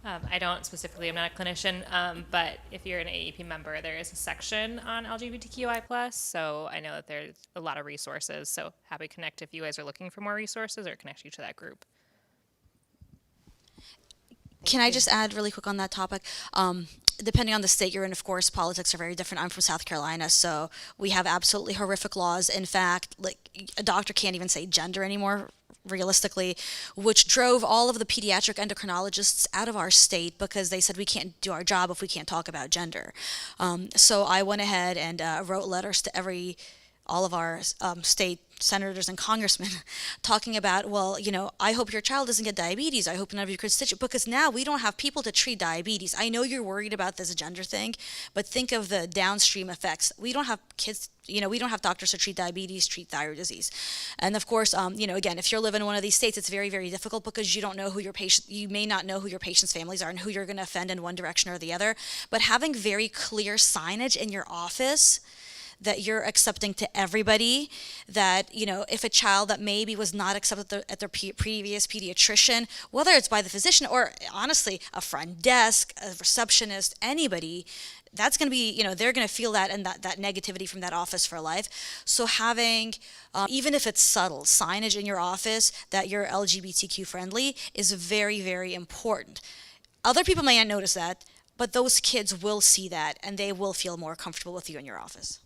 member, I don't specifically, I'm not a clinician, but if you're an AEP member, there is a section on LGBTQI+, so I know that there's a lot of resources, so happy to connect if you guys are looking for more resources or connect you to that group. Can I just add really quick on that topic? Depending on the state you're in, of course, politics are very different. I'm from South Carolina, so we have absolutely horrific laws. In fact, like a doctor can't even say gender anymore, realistically, which drove all of the pediatric endocrinologists out of our state because they said we can't do our job if we can't talk about gender. So I went ahead and wrote letters to all of our state senators and congressmen talking about, well, I hope your child doesn't get diabetes. I hope none of your constituents, because now we don't have people to treat diabetes. I know you're worried about this gender thing, but think of the downstream effects. We don't have kids, we don't have doctors to treat diabetes, treat thyroid disease. And of course, again, if you're living in one of these states, it's very, very difficult because you don't know you may not know who your patients' families are and who you're going to offend in one direction or the other. But having very clear signage in your office that you're accepting to everybody, that, if a child that maybe was not accepted at their previous pediatrician, whether it's by the physician or honestly a front desk, a receptionist, anybody, that's going to be, they're going to feel that and that negativity from that office for life. So having, even if it's subtle, signage in your office that you're LGBTQ friendly is very, very important. Other people may not notice that, but those kids will see that and they will feel more comfortable with you in your office.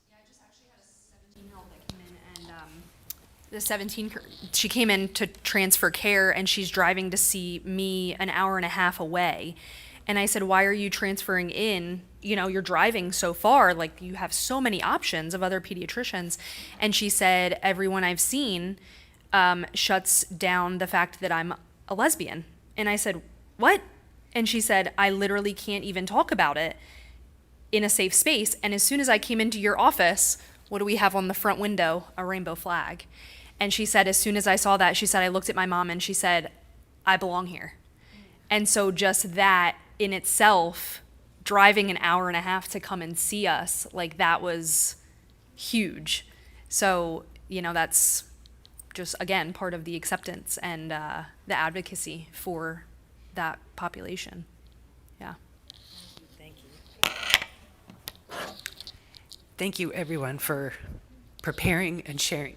The 17, she came in to transfer care, and she's driving to see me an hour and a half away. And I said, why are you transferring in? You're driving so far, like you have so many options of other pediatricians. And she said, everyone I've seen shuts down the fact that I'm a lesbian. And I said, what? And she said, I literally can't even talk about it in a safe space. And as soon as I came into your office, what do we have on the front window? A rainbow flag. And she said, as soon as I saw that, she said, I looked at my mom and she said, I belong here. And so just that in itself, driving an hour and a half to come and see us, like that was huge. So, that's just, again, part of the acceptance and the advocacy for that population. Yeah. Thank you. Thank you, everyone, for preparing and sharing.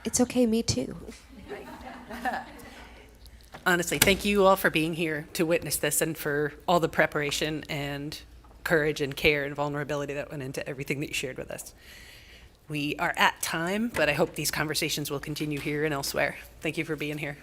It's okay, me too. Honestly, thank you all for being here to witness this and for all the preparation and courage and care and vulnerability that went into everything that you shared with us. We are at time, but I hope these conversations will continue here and elsewhere. Thank you for being here.